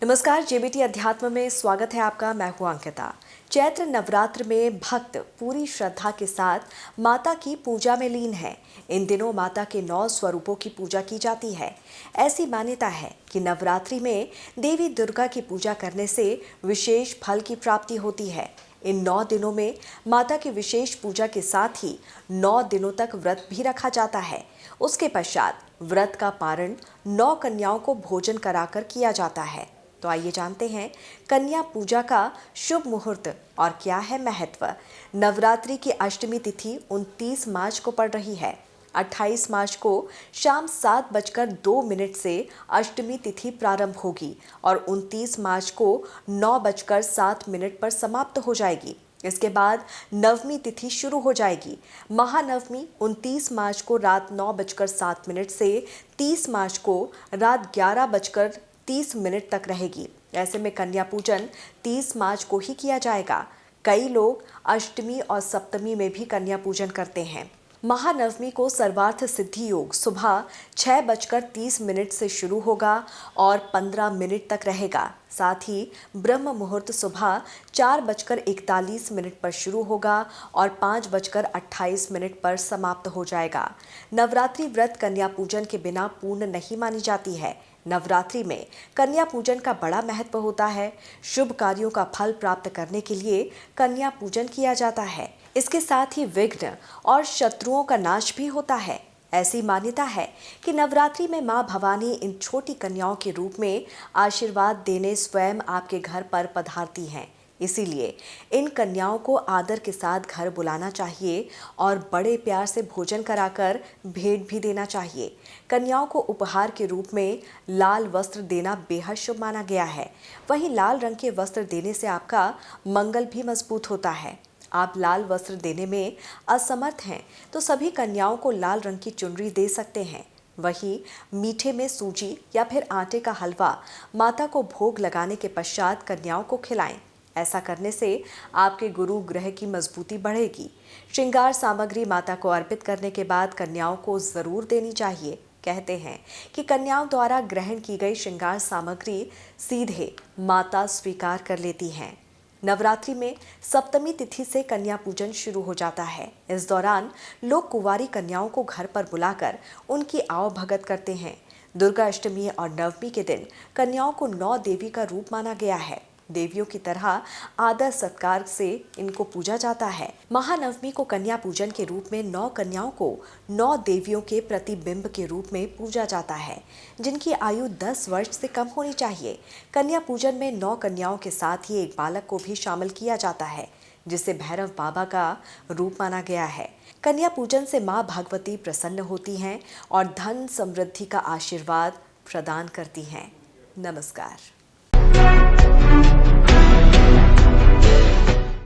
नमस्कार, जेबीटी अध्यात्म में स्वागत है आपका। मैं हूं अंकिता। चैत्र नवरात्र में भक्त पूरी श्रद्धा के साथ माता की पूजा में लीन है। इन दिनों माता के 9 स्वरूपों की पूजा की जाती है। ऐसी मान्यता है कि नवरात्रि में देवी दुर्गा की पूजा करने से विशेष फल की प्राप्ति होती है। इन 9 दिनों में माता की विशेष पूजा के साथ ही 9 दिनों तक व्रत भी रखा जाता है। उसके पश्चात व्रत का पारण 9 कन्याओं को भोजन कराकर किया जाता है। तो आइए जानते हैं कन्या पूजा का शुभ मुहूर्त और क्या है महत्व। नवरात्रि की अष्टमी तिथि 29 मार्च को पड़ रही है। 28 मार्च को शाम 7:02 से अष्टमी तिथि प्रारंभ होगी और 29 मार्च को 9:07 पर समाप्त हो जाएगी। इसके बाद नवमी तिथि शुरू हो जाएगी। महानवमी 29 मार्च को रात 9:07 से 30 मार्च को रात 11:30 तक रहेगी। ऐसे में कन्या पूजन 30 मार्च को ही किया जाएगा। कई लोग अष्टमी और सप्तमी में भी कन्या पूजन करते हैं। महानवमी को सर्वार्थ सिद्धि योग सुबह 6:30 से शुरू होगा और 15 मिनट तक रहेगा। साथ ही ब्रह्म मुहूर्त सुबह 4:41 पर शुरू होगा और 5:28 पर समाप्त हो जाएगा। नवरात्रि व्रत कन्या पूजन के बिना पूर्ण नहीं मानी जाती है। नवरात्रि में कन्या पूजन का बड़ा महत्व होता है। शुभ कार्यों का फल प्राप्त करने के लिए कन्या पूजन किया जाता है। इसके साथ ही विघ्न और शत्रुओं का नाश भी होता है। ऐसी मान्यता है कि नवरात्रि में मां भवानी इन छोटी कन्याओं के रूप में आशीर्वाद देने स्वयं आपके घर पर पधारती हैं। इसीलिए इन कन्याओं को आदर के साथ घर बुलाना चाहिए और बड़े प्यार से भोजन कराकर भेंट भी देना चाहिए। कन्याओं को उपहार के रूप में लाल वस्त्र देना बेहद शुभ माना गया है। वहीं लाल रंग के वस्त्र देने से आपका मंगल भी मजबूत होता है। आप लाल वस्त्र देने में असमर्थ हैं तो सभी कन्याओं को लाल रंग की चुनरी दे सकते हैं। वहीं मीठे में सूजी या फिर आटे का हलवा माता को भोग लगाने के पश्चात कन्याओं को खिलाएं। ऐसा करने से आपके गुरु ग्रह की मजबूती बढ़ेगी। श्रृंगार सामग्री माता को अर्पित करने के बाद कन्याओं को जरूर देनी चाहिए। कहते हैं कि कन्याओं द्वारा ग्रहण की गई श्रृंगार सामग्री सीधे माता स्वीकार कर लेती हैं। नवरात्रि में सप्तमी तिथि से कन्या पूजन शुरू हो जाता है। इस दौरान लोग कुंवारी कन्याओं को घर पर बुलाकर उनकी आवभगत करते हैं। दुर्गा अष्टमी और नवमी के दिन कन्याओं को 9 देवी का रूप माना गया है। देवियों की तरह आदर सत्कार से इनको पूजा जाता है। महानवमी को कन्या पूजन के रूप में 9 कन्याओं को 9 देवियों के प्रतिबिंब के रूप में पूजा जाता है, जिनकी आयु 10 वर्ष से कम होनी चाहिए। कन्या पूजन में 9 कन्याओं के साथ ही एक बालक को भी शामिल किया जाता है, जिसे भैरव बाबा का रूप माना गया है। कन्या पूजन से मां भगवती प्रसन्न होती हैं और धन समृद्धि का आशीर्वाद प्रदान करती हैं। नमस्कार।